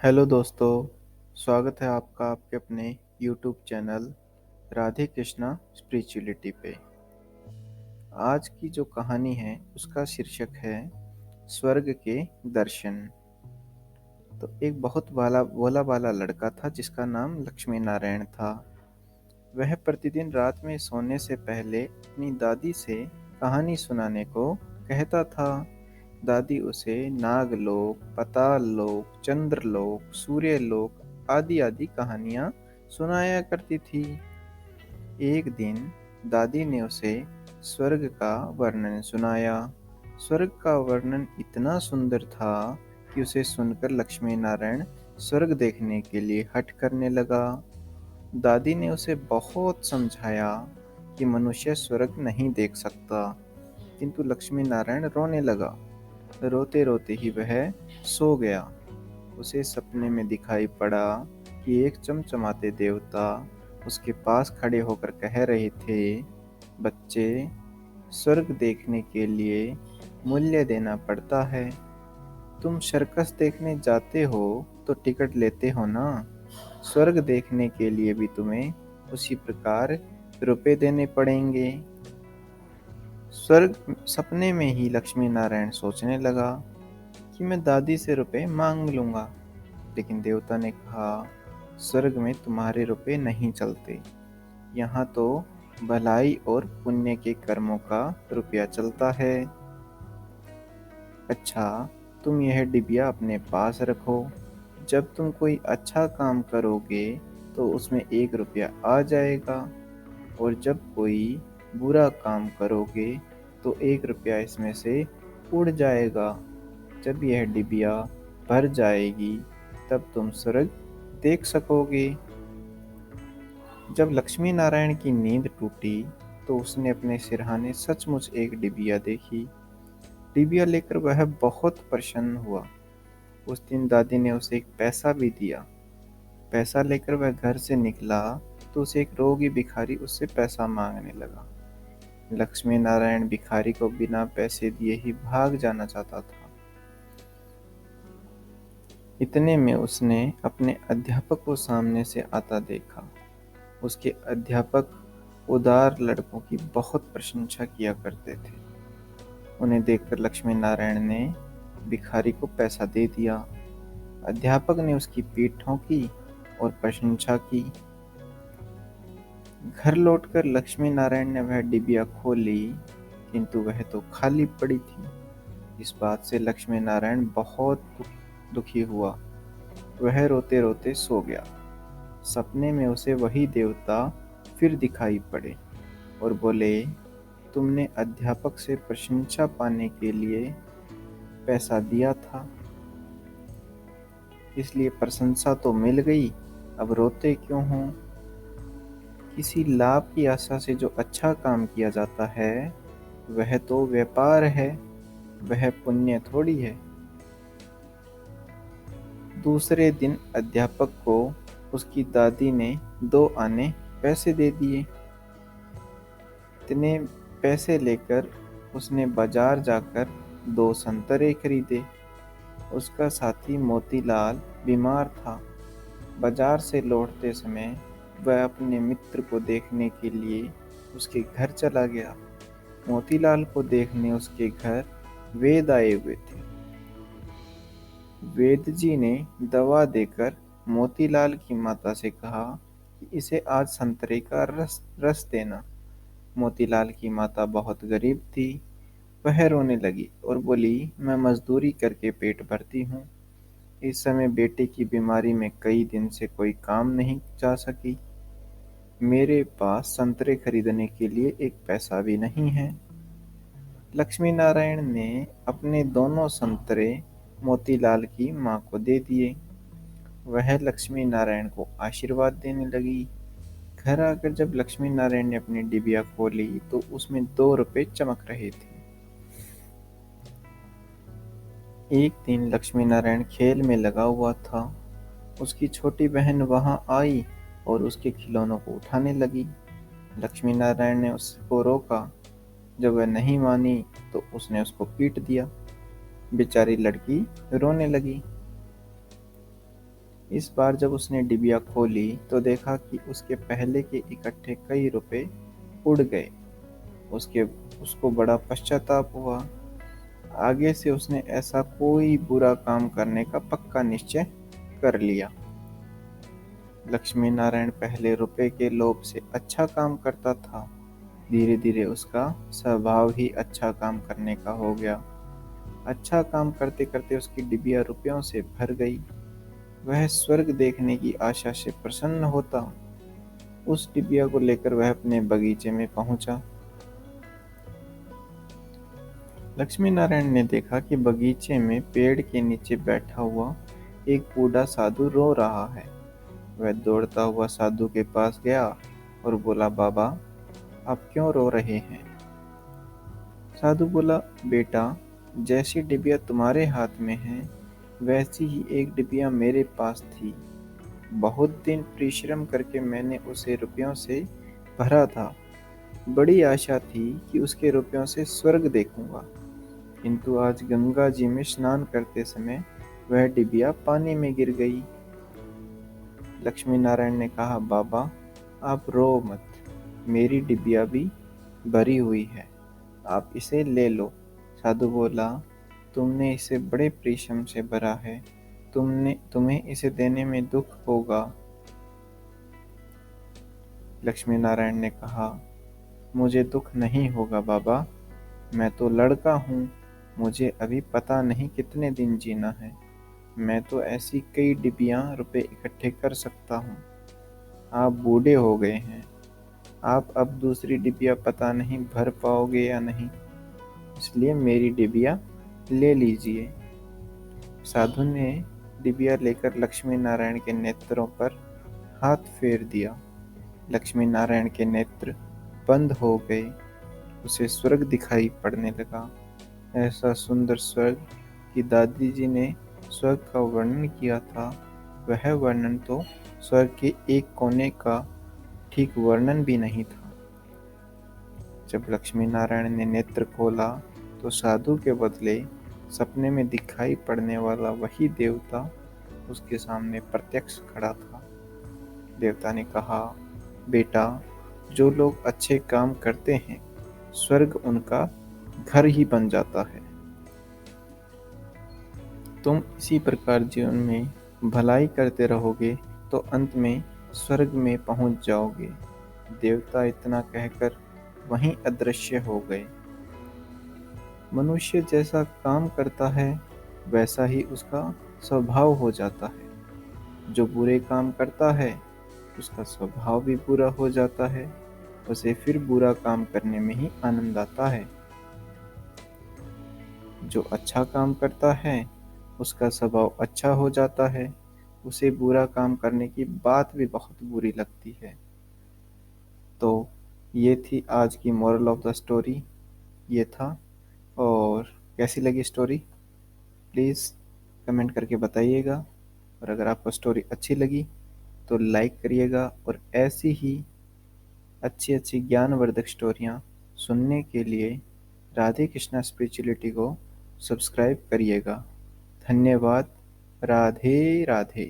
Hello दोस्तों, स्वागत है आपका आपके अपने YouTube channel Radhe Krishna spirituality पे। आज की जो कहानी है उसका शीर्षक है स्वर्ग के दर्शन। तो एक बहुत भोला भाला लड़का था जिसका नाम लक्ष्मी नारायण था। वह प्रतिदिन रात में सोने से पहले अपनी दादी से कहानी सुनाने को कहता था। दादी उसे नागलोक, पाताललोक, चंद्रलोक, सूर्यलोक आदि आदि कहानियां सुनाया करती थी। एक दिन दादी ने उसे स्वर्ग का वर्णन सुनाया। स्वर्ग का वर्णन इतना सुंदर था कि उसे सुनकर लक्ष्मी नारायण स्वर्ग देखने के लिए हठ करने लगा। दादी ने उसे बहुत समझाया कि मनुष्य स्वर्ग नहीं देख सकता, किंतु लक्ष्मी नारायण रोने लगा। रोते रोते ही वह सो गया। उसे सपने में दिखाई पड़ा कि एक चमचमाते देवता उसके पास खड़े होकर कह रहे थे, बच्चे, स्वर्ग देखने के लिए मूल्य देना पड़ता है। तुम सर्कस देखने जाते हो तो टिकट लेते हो ना। स्वर्ग देखने के लिए भी तुम्हें उसी प्रकार रुपए देने पड़ेंगे। स्वर्ग सपने में ही लक्ष्मी नारायण सोचने लगा कि मैं दादी से रुपए मांग लूंगा, लेकिन देवता ने कहा, स्वर्ग में तुम्हारे रुपए नहीं चलते। यहाँ तो भलाई और पुण्य के कर्मों का रुपया चलता है। अच्छा, तुम यह डिबिया अपने पास रखो। जब तुम कोई अच्छा काम करोगे तो उसमें 1 रुपया आ जाएगा, और जब कोई बुरा काम करोगे तो 1 रुपया इसमें से उड़ जाएगा। जब यह डिबिया भर जाएगी तब तुम स्वर्ग देख सकोगे। जब लक्ष्मी नारायण की नींद टूटी तो उसने अपने सिरहाने सचमुच एक डिबिया देखी। डिबिया लेकर वह बहुत प्रसन्न हुआ। उस दिन दादी ने उसे एक पैसा भी दिया। पैसा लेकर वह घर से निकला तो उसे एक रोगी भिखारी उससे पैसा मांगने लगा। लक्ष्मी नारायण भिखारी को बिना पैसे दिए ही भाग जाना चाहता था। इतने में उसने अपने अध्यापक को सामने से आता देखा। उसके अध्यापक उदार लड़कों की बहुत प्रशंसा किया करते थे। उन्हें देखकर लक्ष्मी नारायण ने भिखारी को पैसा दे दिया। अध्यापक ने उसकी पीठ ठोकी और प्रशंसा की। घर लौटकर लक्ष्मी नारायण ने वह डिबिया खोली, किंतु वह तो खाली पड़ी थी। इस बात से लक्ष्मी नारायण बहुत दुखी हुआ। वह रोते रोते सो गया। सपने में उसे वही देवता फिर दिखाई पड़े और बोले, तुमने अध्यापक से प्रशंसा पाने के लिए पैसा दिया था, इसलिए प्रशंसा तो मिल गई, अब रोते क्यों हो? किसी लाभ की आशा से जो अच्छा काम किया जाता है वह तो व्यापार है, वह पुण्य थोड़ी है। दूसरे दिन अध्यापक को उसकी दादी ने 2 आने पैसे दे दिए। इतने पैसे लेकर उसने बाजार जाकर 2 संतरे खरीदे। उसका साथी मोतीलाल बीमार था। बाजार से लौटते समय वह अपने मित्र को देखने के लिए उसके घर चला गया। मोतीलाल को देखने उसके घर वेद आए हुए थे। वेद जी ने दवा देकर मोतीलाल की माता से कहा कि इसे आज संतरे का रस देना। मोतीलाल की माता बहुत गरीब थी। वह रोने लगी और बोली, मैं मजदूरी करके पेट भरती हूँ। इस समय बेटे की बीमारी में कई दिन से कोई काम नहीं जा सकी। मेरे पास संतरे खरीदने के लिए एक पैसा भी नहीं है। लक्ष्मी नारायण ने अपने दोनों संतरे मोतीलाल की माँ को दे दिए। वह लक्ष्मी नारायण को आशीर्वाद देने लगी। घर आकर जब लक्ष्मी नारायण ने अपनी डिबिया खोली तो उसमें 2 रुपए चमक रहे थे। एक दिन लक्ष्मी नारायण खेल में लगा हुआ था। उसकी छोटी बहन वहां आई और उसके खिलौनों को उठाने लगी। लक्ष्मी नारायण ने उसको रोका। जब वह नहीं मानी तो उसने उसको पीट दिया। बेचारी लड़की रोने लगी। इस बार जब उसने डिबिया खोली तो देखा कि उसके पहले के इकट्ठे कई रुपए उड़ गए। उसके उसको बड़ा पश्चाताप हुआ। आगे से उसने ऐसा कोई बुरा काम करने का पक्का निश्चय कर लिया। लक्ष्मी नारायण पहले रुपए के लोभ से अच्छा काम करता था। धीरे धीरे उसका स्वभाव ही अच्छा काम करने का हो गया। अच्छा काम करते करते उसकी डिबिया रुपयों से भर गई। वह स्वर्ग देखने की आशा से प्रसन्न होता। उस डिबिया को लेकर वह अपने बगीचे में पहुंचा। लक्ष्मी नारायण ने देखा कि बगीचे में पेड़ के नीचे बैठा हुआ एक बूढ़ा साधु रो रहा है। वह दौड़ता हुआ साधु के पास गया और बोला, बाबा, आप क्यों रो रहे हैं? साधु बोला, बेटा, जैसी डिबिया तुम्हारे हाथ में है वैसी ही एक डिबिया मेरे पास थी। बहुत दिन परिश्रम करके मैंने उसे रुपयों से भरा था। बड़ी आशा थी कि उसके रुपयों से स्वर्ग देखूंगा, किंतु आज गंगा जी में स्नान करते समय वह डिबिया पानी में गिर गई। लक्ष्मी नारायण ने कहा, बाबा, आप रो मत, मेरी डिबिया भी भरी हुई है, आप इसे ले लो। साधु बोला, तुमने इसे बड़े परिश्रम से भरा है, तुम्हें इसे देने में दुख होगा। लक्ष्मी नारायण ने कहा, मुझे दुख नहीं होगा बाबा, मैं तो लड़का हूँ, मुझे अभी पता नहीं कितने दिन जीना है। मैं तो ऐसी कई डिबियाँ रुपए इकट्ठे कर सकता हूँ। आप बूढ़े हो गए हैं, आप अब दूसरी डिबिया पता नहीं भर पाओगे या नहीं, इसलिए मेरी डिबिया ले लीजिए। साधु ने डिबिया लेकर लक्ष्मी नारायण के नेत्रों पर हाथ फेर दिया। लक्ष्मी नारायण के नेत्र बंद हो गए। उसे स्वर्ग दिखाई पड़ने लगा। ऐसा सुंदर स्वर्ग कि दादी जी ने स्वर्ग का वर्णन किया था, वह वर्णन तो स्वर्ग के एक कोने का ठीक वर्णन भी नहीं था। जब लक्ष्मी नारायण ने नेत्र खोला तो साधु के बदले सपने में दिखाई पड़ने वाला वही देवता उसके सामने प्रत्यक्ष खड़ा था। देवता ने कहा, बेटा, जो लोग अच्छे काम करते हैं स्वर्ग उनका घर ही बन जाता है। तुम इसी प्रकार जीवन में भलाई करते रहोगे तो अंत में स्वर्ग में पहुंच जाओगे। देवता इतना कहकर वहीं अदृश्य हो गए। मनुष्य जैसा काम करता है वैसा ही उसका स्वभाव हो जाता है। जो बुरे काम करता है उसका स्वभाव भी बुरा हो जाता है। उसे फिर बुरा काम करने में ही आनंद आता है। जो अच्छा काम करता है उसका स्वभाव अच्छा हो जाता है। उसे बुरा काम करने की बात भी बहुत बुरी लगती है। तो ये थी आज की मोरल ऑफ द स्टोरी। ये था। और कैसी लगी स्टोरी प्लीज़ कमेंट करके बताइएगा। और अगर आपको स्टोरी अच्छी लगी तो लाइक करिएगा और ऐसी ही अच्छी अच्छी ज्ञानवर्धक स्टोरियाँ सुनने के लिए राधे कृष्णा स्पिरिचुअलिटी को सब्सक्राइब करिएगा। धन्यवाद। राधे राधे।